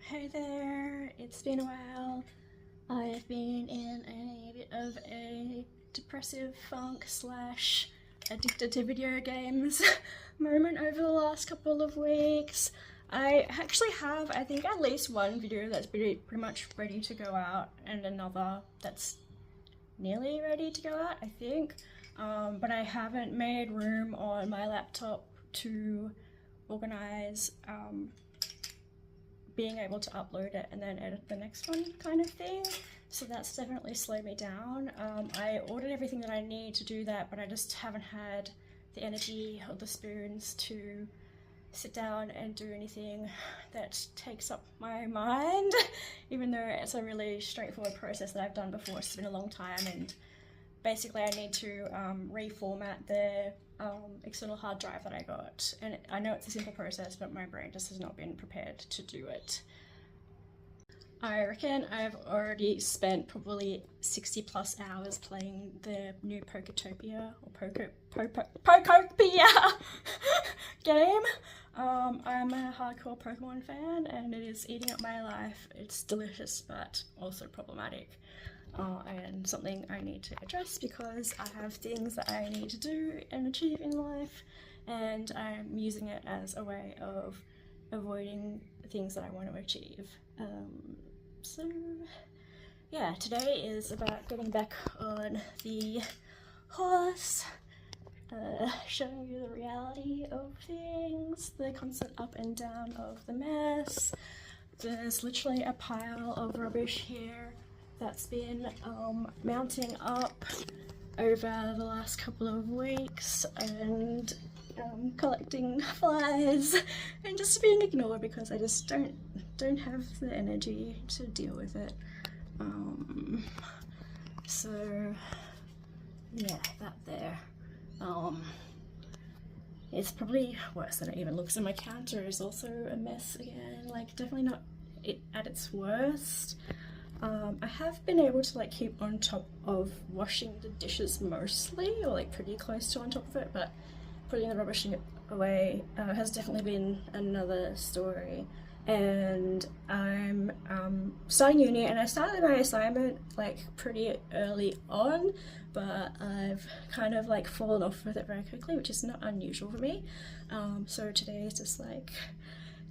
Hey there, it's been a while. I've been in a bit of a depressive funk slash addicted to video games moment over the last couple of weeks. I actually have, I think, at least one video that's pretty much ready to go out and another that's nearly ready to go out, I think. But I haven't made room on my laptop to organize being able to upload it and then edit the next one kind of thing. So that's definitely slowed me down. I ordered everything that I need to do that, but I just haven't had the energy or the spoons to sit down and do anything that takes up my mind, even though it's a really straightforward process that I've done before. It's been a long time, and basically I need to reformat the external hard drive that I got, and I know it's a simple process, but my brain just has not been prepared to do it. I reckon I've already spent probably 60 plus hours playing the new Poketopia or Pokopia game. I'm a hardcore Pokemon fan and it is eating up my life. It's delicious but also problematic. And something I need to address because I have things that I need to do and achieve in life, and I'm using it as a way of avoiding things that I want to achieve. So yeah, today is about getting back on the horse, showing you the reality of things, the constant up and down of the mess. There's literally a pile of rubbish here that's been mounting up over the last couple of weeks and collecting flies and just being ignored because I just don't have the energy to deal with it. So yeah, that there. It's probably worse than it even looks, and my counter is also a mess again, like definitely not at its worst. I have been able to like keep on top of washing the dishes mostly, or like pretty close to on top of it, but putting the rubbish away has definitely been another story. And I'm starting uni, and I started my assignment like pretty early on, but I've kind of like fallen off with it very quickly, which is not unusual for me. So today is just like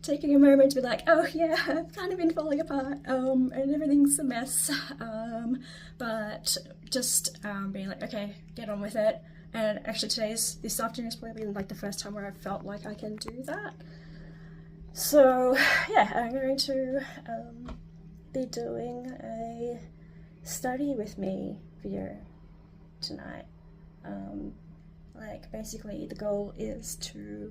taking a moment to be like, oh yeah, I've kind of been falling apart, and everything's a mess, but just being like, okay, get on with it. And actually this afternoon has probably been like the first time where I felt like I can do that. So yeah, I'm going to be doing a study with me video tonight. Like basically the goal is to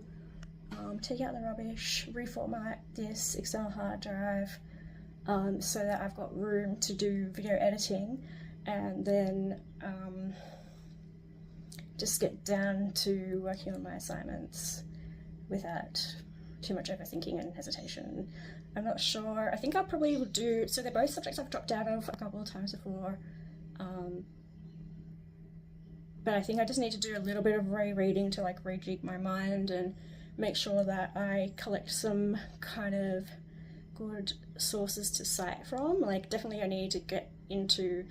take out the rubbish, reformat this external hard drive so that I've got room to do video editing, and then just get down to working on my assignments without too much overthinking and hesitation. I'm not sure. I think I probably will do, so they're both subjects I've dropped out of a couple of times before, but I think I just need to do a little bit of rereading to like rejig my mind and make sure that I collect some kind of good sources to cite from. Like definitely I need to get into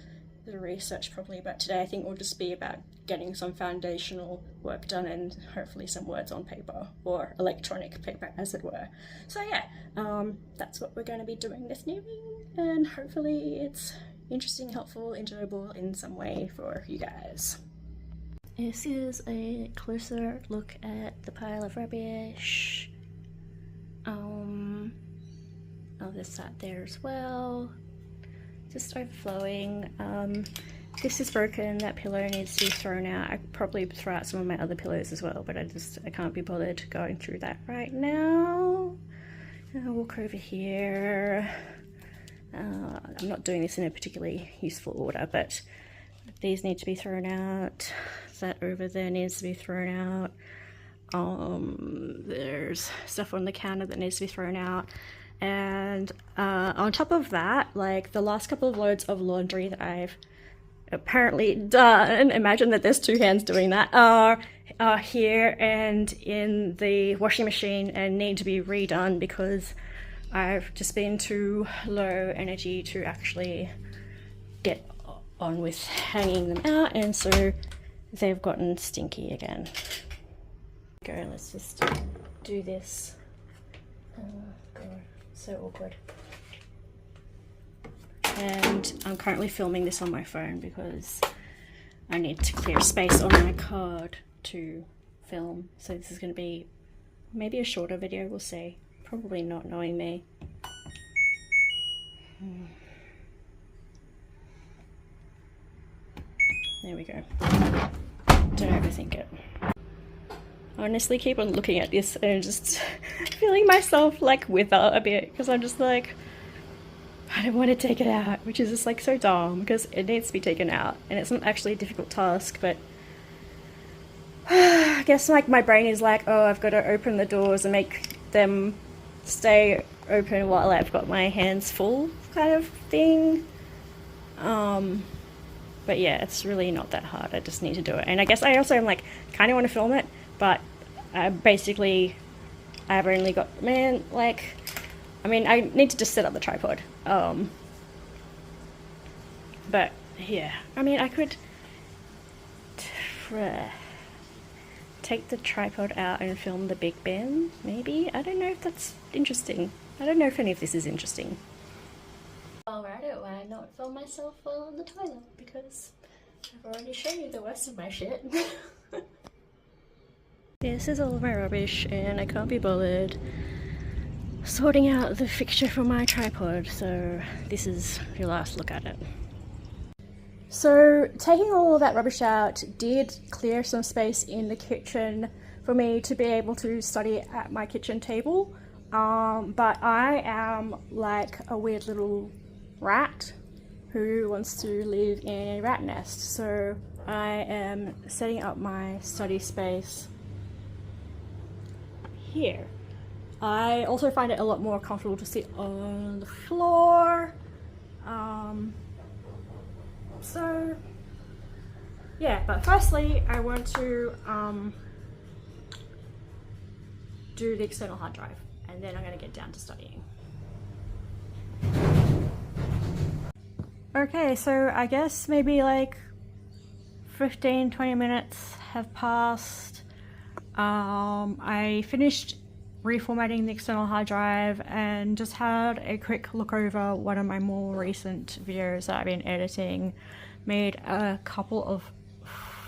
the research properly, but today I think will just be about getting some foundational work done and hopefully some words on paper, or electronic paper as it were. So yeah, that's what we're going to be doing this evening, and hopefully it's interesting, helpful, enjoyable in some way for you guys. This is a closer look at the pile of rubbish. Oh, there's that there as well. Just overflowing. This is broken, that pillow needs to be thrown out. I could probably throw out some of my other pillows as well, but I can't be bothered going through that right now. I'll walk over here. I'm not doing this in a particularly useful order, but these need to be thrown out. That over there needs to be thrown out. There's stuff on the counter that needs to be thrown out. And on top of that, like the last couple of loads of laundry that I've apparently done, imagine that there's two hands doing that, are here and in the washing machine and need to be redone because I've just been too low energy to actually get on with hanging them out, and so they've gotten stinky again. Go, let's just do this. Oh god, so awkward. And I'm currently filming this on my phone because I need to clear space on my card to film. So this is going to be maybe a shorter video, we'll see. Probably not, knowing me. There we go. Don't overthink it. I honestly keep on looking at this and just feeling myself like wither a bit, because I'm just like, I don't want to take it out, which is just like so dumb because it needs to be taken out and it's not actually a difficult task, but I guess like my brain is like, oh, I've got to open the doors and make them stay open while I've got my hands full kind of thing. But yeah, it's really not that hard. I just need to do it. And I guess I also am like, kind of want to film it, but basically I've only got, I need to just set up the tripod. But yeah, I mean, I could take the tripod out and film the Big Ben, maybe? I don't know if that's interesting. I don't know if any of this is interesting. Alright, why not film myself while on the toilet? Because I've already shown you the worst of my shit. This is all of my rubbish and I can't be bothered sorting out the fixture for my tripod, so this is your last look at it. So taking all of that rubbish out did clear some space in the kitchen for me to be able to study at my kitchen table, but I am like a weird little rat who wants to live in a rat nest, so I am setting up my study space here. I also find it a lot more comfortable to sit on the floor. So yeah, but firstly I want to do the external hard drive, and then I'm going to get down to studying. Okay, so I guess maybe like 15-20 minutes have passed. I finished reformatting the external hard drive and just had a quick look over one of my more recent videos that I've been editing, made a couple of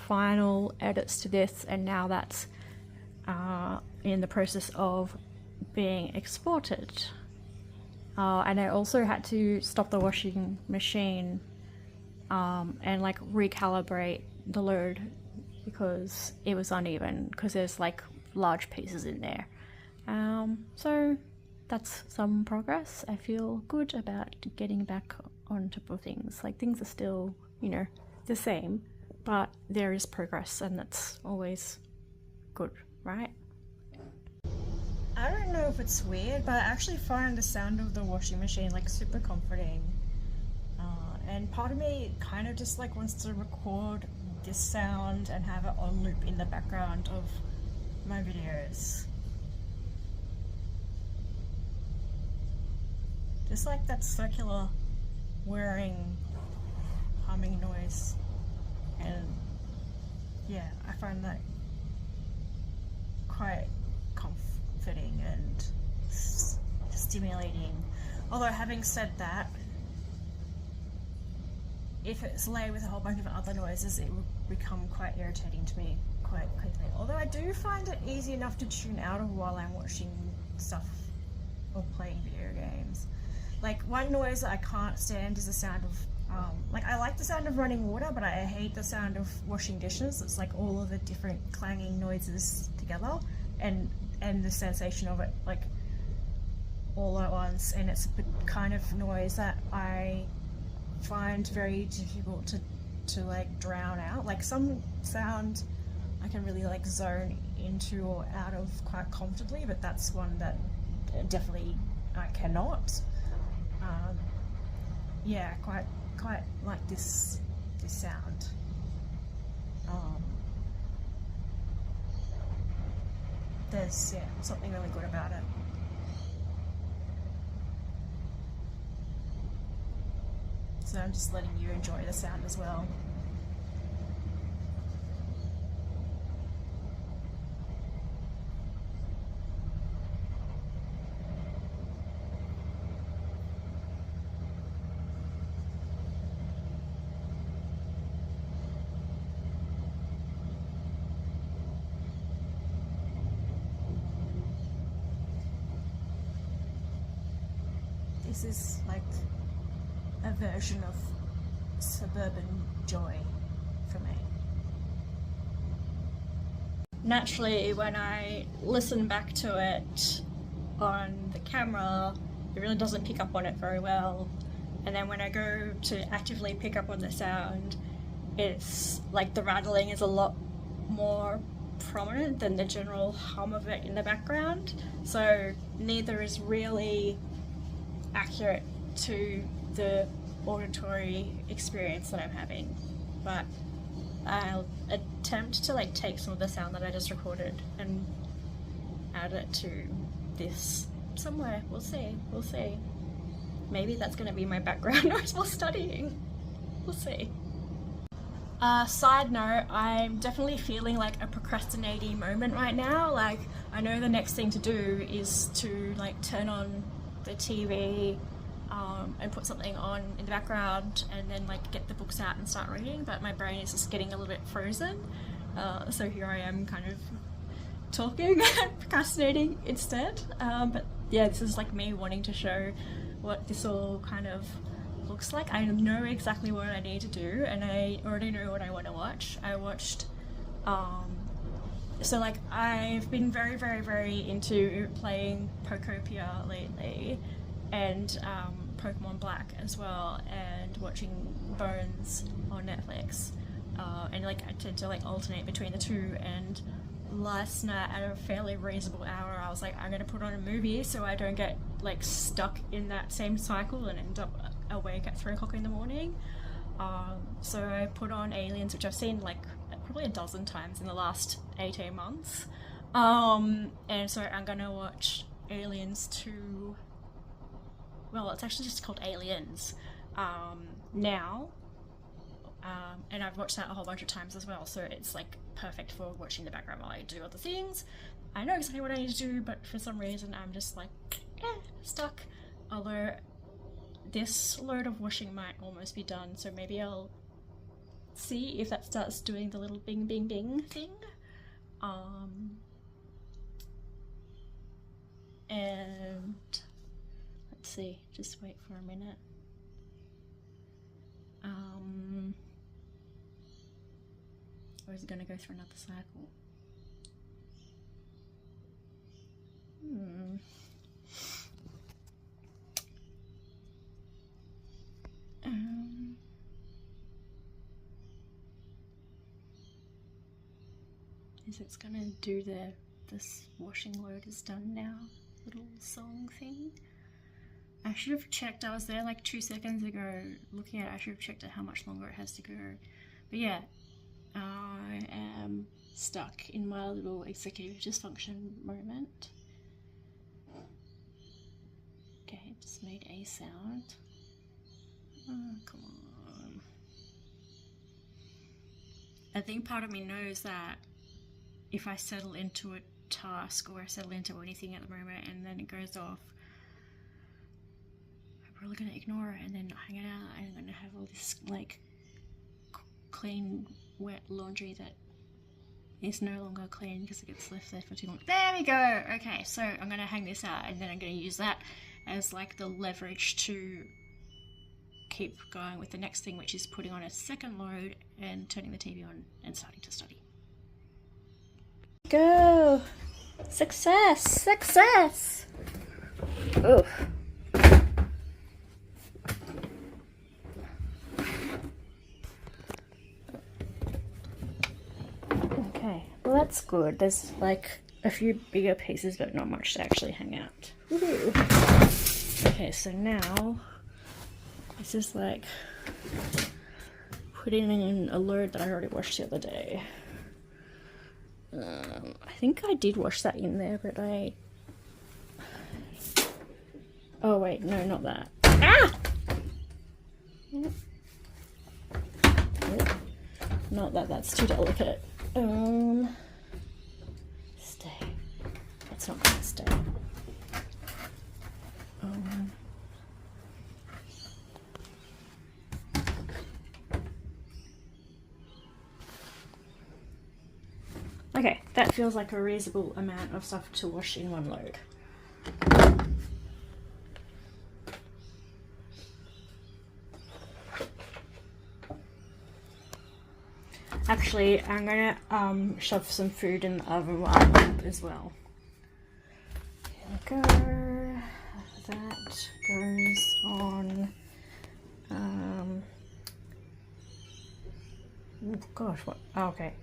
final edits to this, and now that's in the process of being exported. And I also had to stop the washing machine and like recalibrate the load because it was uneven, because there's like large pieces in there. So that's some progress. I feel good about getting back on top of things. Like, things are still, you know, the same, but there is progress, and that's always good, right? I don't know if it's weird, but I actually find the sound of the washing machine like super comforting. And part of me kind of just like wants to record this sound and have it on loop in the background of my videos. Just like that circular whirring, humming noise. And yeah, I find that quite comforting and stimulating. Although, having said that, if it's layered with a whole bunch of other noises, it would become quite irritating to me quite quickly. Although I do find it easy enough to tune out of while I'm watching stuff or playing video games. Like, one noise that I can't stand is the sound of, like, I like the sound of running water, but I hate the sound of washing dishes. It's like all of the different clanging noises together, and the sensation of it, like, all at once. And it's a kind of noise that I find very difficult to like drown out. Like, some sound I can really like zone into or out of quite comfortably, but that's one that definitely I cannot. Yeah, quite like this sound. There's something really good about it. So I'm just letting you enjoy the sound as well. This is like a version of suburban joy for me. Naturally, when I listen back to it on the camera, it really doesn't pick up on it very well. And then when I go to actively pick up on the sound, it's like the rattling is a lot more prominent than the general hum of it in the background. So neither is really accurate to the auditory experience that I'm having, but I'll attempt to like take some of the sound that I just recorded and add it to this somewhere. We'll see. Maybe that's going to be my background noise while studying. We'll see. Side note, I'm definitely feeling like a procrastinating moment right now. Like, I know the next thing to do is to like turn on the TV and put something on in the background and then like get the books out and start reading, but my brain is just getting a little bit frozen. So here I am kind of talking, procrastinating instead. But yeah, this is like me wanting to show what this all kind of looks like. I know exactly what I need to do and I already know what I want to watch. I watched so like I've been very into playing Pokopia lately, and Pokemon Black as well, and watching Bones on Netflix, and like I tend to like alternate between the two. And last night at a fairly reasonable hour I was like, I'm gonna put on a movie so I don't get like stuck in that same cycle and end up awake at 3 o'clock in the morning. So I put on Aliens, which I've seen like probably a dozen times in the last 18 months. And so I'm gonna watch Aliens 2. Well, it's actually just called Aliens now. And I've watched that a whole bunch of times as well, so it's like perfect for watching the background while I do other things. I know exactly what I need to do, but for some reason I'm just like stuck. Although this load of washing might almost be done, so maybe I'll see if that starts doing the little bing bing bing thing. And let's see, just wait for a minute. Or is it going to go through another cycle? Is it's going to do this washing load is done now little song thing? I should have checked. I was there like 2 seconds ago looking at it. I should have checked at how much longer it has to go. But yeah, I am stuck in my little executive dysfunction moment. Okay, it just made a sound. Oh, come on. I think part of me knows that if I settle into a task or I settle into anything at the moment and then it goes off, I'm probably going to ignore it and then hang it out, and I'm going to have all this like clean wet laundry that is no longer clean because it gets left there for too long. There we go! Okay, so I'm going to hang this out and then I'm going to use that as like the leverage to keep going with the next thing, which is putting on a second load and turning the TV on and starting to study. Go! Success! Success! Oof. Okay, well that's good. There's like a few bigger pieces but not much to actually hang out. Woohoo! Okay, so now this is like putting in a load that I already washed the other day. I think I did wash that in there, but oh wait, no, not that. Ah! Not that that's too delicate. Stay. It's not gonna stay. Okay, that feels like a reasonable amount of stuff to wash in one load. Actually, I'm gonna shove some food in the oven while I'm up as well. Here we go. That goes on. Oh gosh, what? Oh, okay.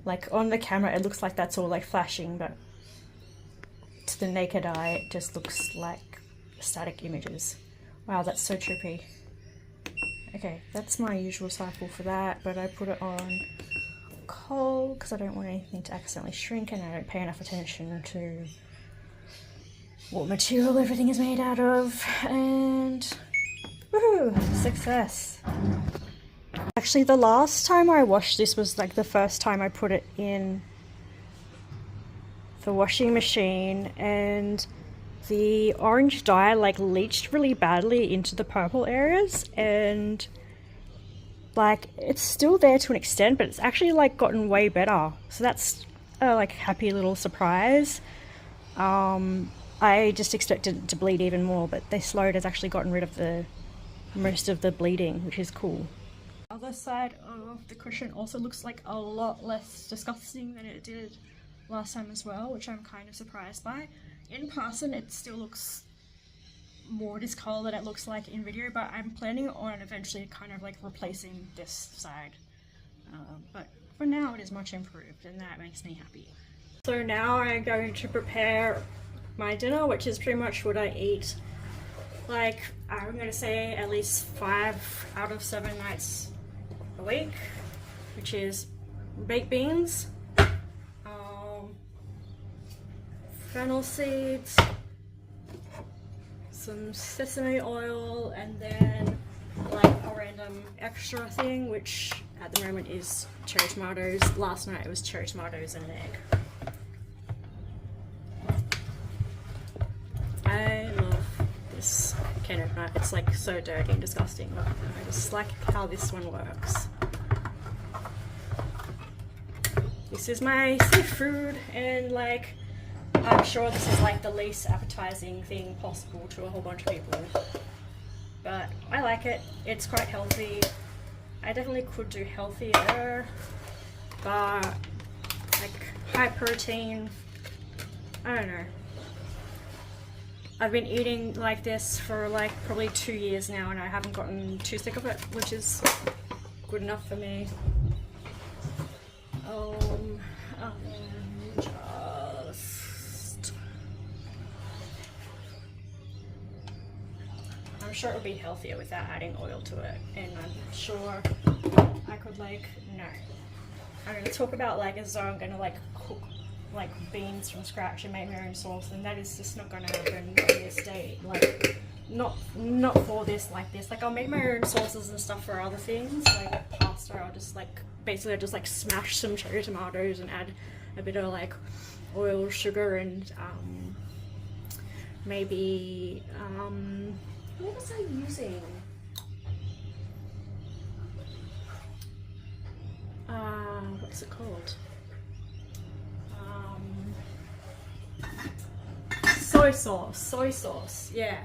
Like on the camera, it looks like that's all like flashing, but to the naked eye, it just looks like static images. Wow, that's so trippy. Okay, that's my usual cycle for that, but I put it on cold because I don't want anything to accidentally shrink, and I don't pay enough attention to what material everything is made out of, and woohoo, success. Actually, the last time I washed this was like the first time I put it in the washing machine, and the orange dye like leached really badly into the purple areas, and like it's still there to an extent, but it's actually like gotten way better. So that's a like happy little surprise. I just expected it to bleed even more, but this load has actually gotten rid of the most of the bleeding, which is cool. The other side of the cushion also looks like a lot less disgusting than it did last time as well, which I'm kind of surprised by. In person it still looks more discolored than it looks like in video, but I'm planning on eventually kind of like replacing this side. But for now it is much improved, and that makes me happy. So now I'm going to prepare my dinner, which is pretty much what I eat, like I'm going to say at least 5 out of 7 nights a week, which is baked beans, fennel seeds, some sesame oil, and then like a random extra thing, which at the moment is cherry tomatoes. Last night it was cherry tomatoes and an egg. I love this can opener. It's like so dirty and disgusting, but I just like how this one works. This is my seafood, and like I'm sure this is like the least appetizing thing possible to a whole bunch of people, but I like it. It's quite healthy. I definitely could do healthier, but like high protein, I don't know. I've been eating like this for like probably 2 years now, and I haven't gotten too sick of it, which is good enough for me. I'm sure it would be healthier without adding oil to it, and I'm sure I could like, no. I'm going to talk about like as though I'm going to like cook like beans from scratch and make my own sauce, and that is just not going to happen on this day. Like not for this like this. Like I'll make my own sauces and stuff for other things, like pasta. I'll just like basically I'll just like smash some cherry tomatoes and add a bit of like oil, sugar, and maybe what was I using? What's it called? Soy sauce, yeah.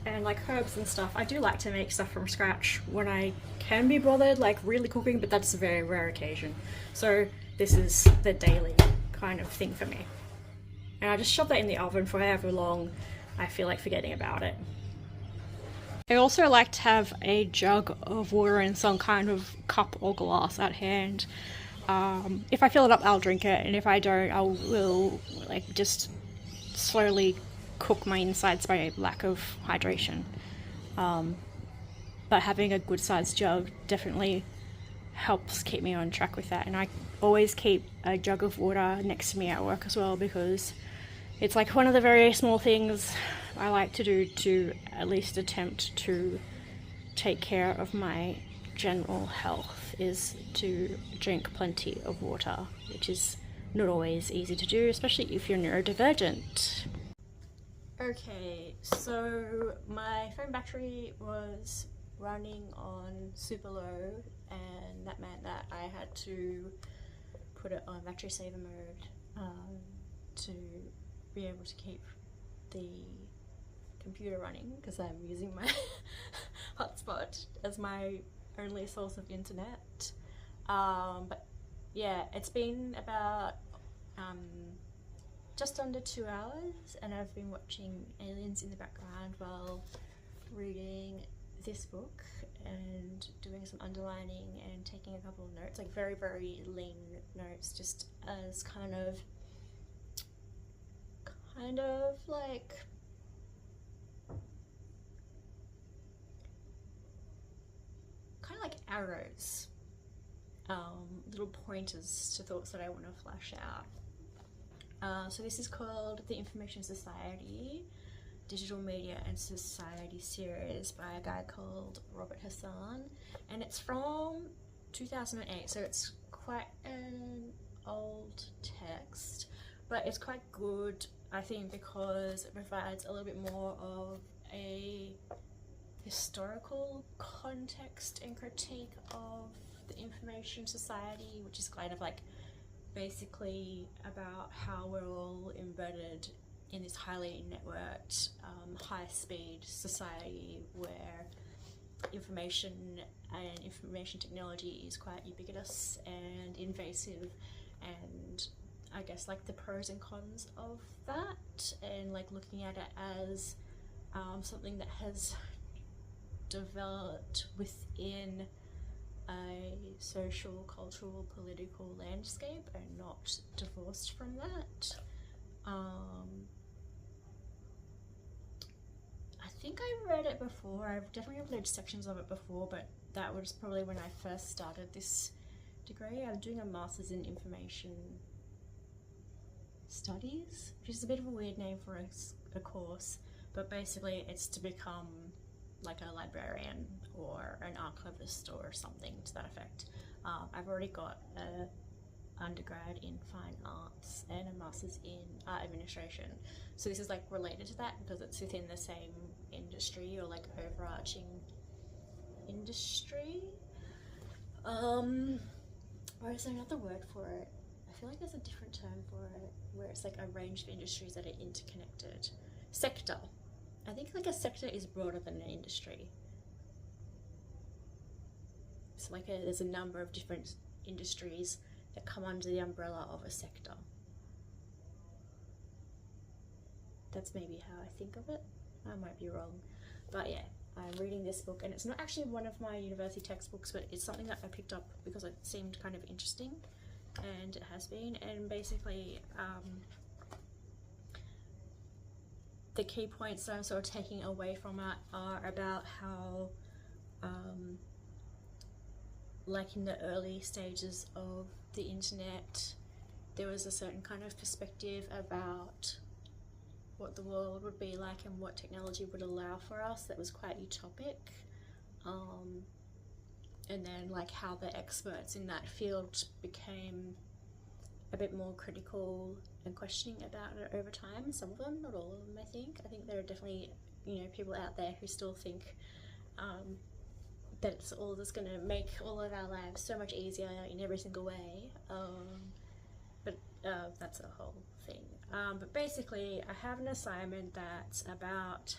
And like herbs and stuff. I do like to make stuff from scratch when I can be bothered, like really cooking, but that's a very rare occasion. So this is the daily kind of thing for me. And I just shove that in the oven for however long I feel like forgetting about it. I also like to have a jug of water in some kind of cup or glass at hand. If I fill it up, I'll drink it, and if I don't, I will like just slowly cook my insides by lack of hydration. But having a good sized jug definitely helps keep me on track with that, and I always keep a jug of water next to me at work as well, because it's like one of the very small things I like to do to at least attempt to take care of my general health is to drink plenty of water, which is not always easy to do, especially if you're neurodivergent. Okay, so my phone battery was running on super low, and that meant that I had to put it on battery saver mode to be able to keep the computer running, because I'm using my hotspot as my only source of internet. But yeah, it's been about just under 2 hours, and I've been watching aliens in the background while reading this book and doing some underlining and taking a couple of notes, like very, very lean notes, just as kind of like arrows, little pointers to thoughts that I want to flash out. So this is called The Information Society, Digital Media and Society series by a guy called Robert Hassan, and it's from 2008, so it's quite an old text, but it's quite good, I think, because it provides a little bit more of a historical context and critique of the information society, which is kind of like basically about how we're all embedded in this highly networked, high-speed society where information and information technology is quite ubiquitous and invasive, and I guess like the pros and cons of that, and like looking at it as something that has developed within a social, cultural, political landscape and not divorced from that. I think I read it before. I've definitely read sections of it before, but that was probably when I first started this degree. I'm doing a master's in information studies, which is a bit of a weird name for a course, but basically it's to become like a librarian or an archivist or something to that effect. I've already got an undergrad in fine arts and a master's in art administration, so this is like related to that because it's within the same industry, or like overarching industry. Or is there another word for it? I feel like there's a different term for it where it's like a range of industries that are interconnected. Sector. I think like a sector is broader than an industry. So like there's a number of different industries that come under the umbrella of a sector. That's maybe how I think of it. I might be wrong. But yeah, I'm reading this book, and it's not actually one of my university textbooks, but it's something that I picked up because it seemed kind of interesting, and it has been. And basically, the key points that I'm sort of taking away from it are about how, like in the early stages of the internet, there was a certain kind of perspective about what the world would be like and what technology would allow for us that was quite utopic. And then like how the experts in that field became a bit more critical and questioning about it over time. Some of them, not all of them, I think. I think there are definitely, people out there who still think that it's all just going to make all of our lives so much easier in every single way. But that's a whole thing. But basically, I have an assignment that's about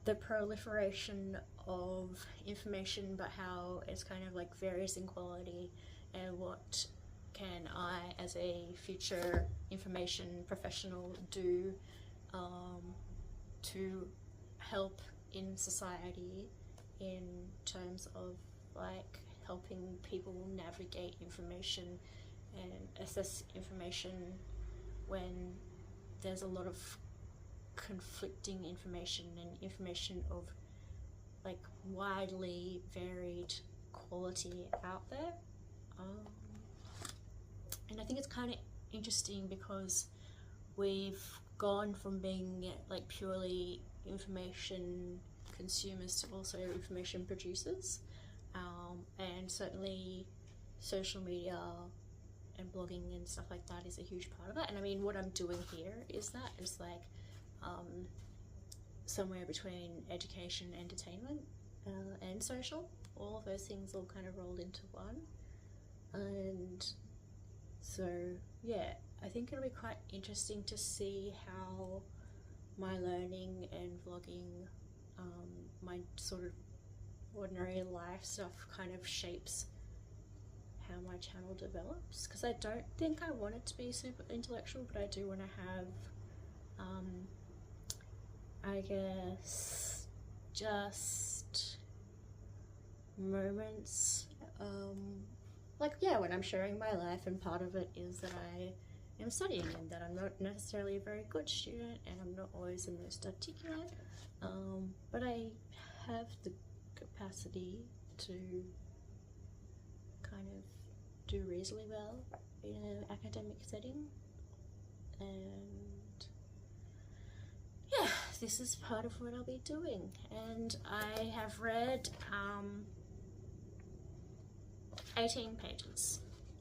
the proliferation of information, but how it's kind of like varies in quality, and what can I, as a future information professional, do to help in society in terms of like helping people navigate information and assess information when there's a lot of conflicting information and information of like widely varied quality out there. And I think it's kind of interesting because we've gone from being like purely information consumers to also information producers, and certainly social media and blogging and stuff like that is a huge part of it. And I mean, what I'm doing here is like somewhere between education, entertainment, and social. All of those things all kind of rolled into one. And so yeah, I think it'll be quite interesting to see how my learning and vlogging, my sort of ordinary life stuff kind of shapes how my channel develops, because I don't think I want it to be super intellectual, but I do want to have I guess just moments, like yeah, when I'm sharing my life, and part of it is that I am studying and that I'm not necessarily a very good student and I'm not always the most articulate, but I have the capacity to kind of do reasonably well in an academic setting. And yeah, this is part of what I'll be doing. And I have read 18 pages,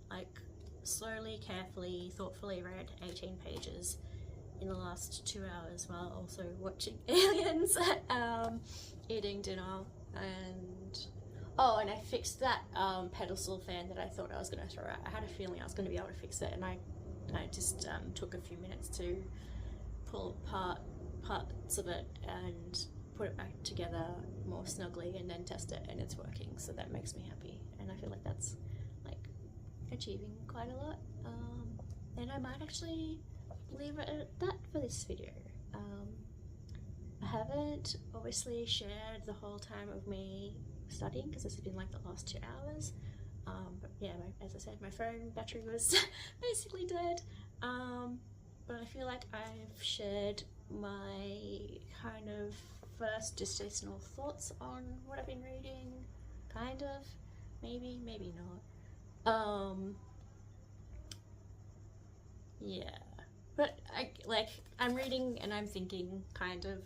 like slowly, carefully, thoughtfully read 18 pages in the last 2 hours while also watching aliens, eating dinner, and oh, and I fixed that pedestal fan that I thought I was going to throw out. I had a feeling I was going to be able to fix it, and I just took a few minutes to pull apart parts of it and put it back together more snugly and then test it, and it's working, so that makes me happy. And I feel like that's like achieving quite a lot, and I might actually leave it at that for this video. I haven't obviously shared the whole time of me studying because this has been like the last 2 hours, but yeah, as I said, my phone battery was basically dead, but I feel like I've shared my kind of first gestational thoughts on what I've been reading, kind of, maybe not, yeah, but I'm reading and I'm thinking, kind of,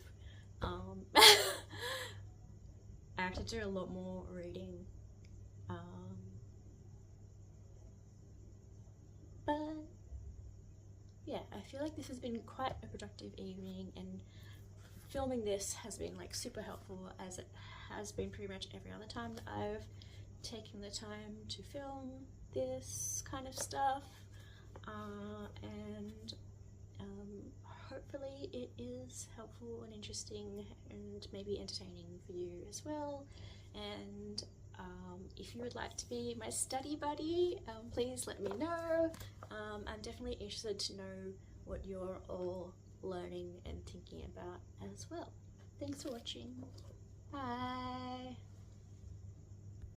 I have to do a lot more reading, but yeah, I feel like this has been quite a productive evening, and filming this has been like super helpful, as it has been pretty much every other time that I've taken the time to film this kind of stuff, and hopefully it is helpful and interesting and maybe entertaining for you as well. And if you would like to be my study buddy, please let me know. I'm definitely interested to know what you're all learning and thinking about as well. Thanks for watching. Bye.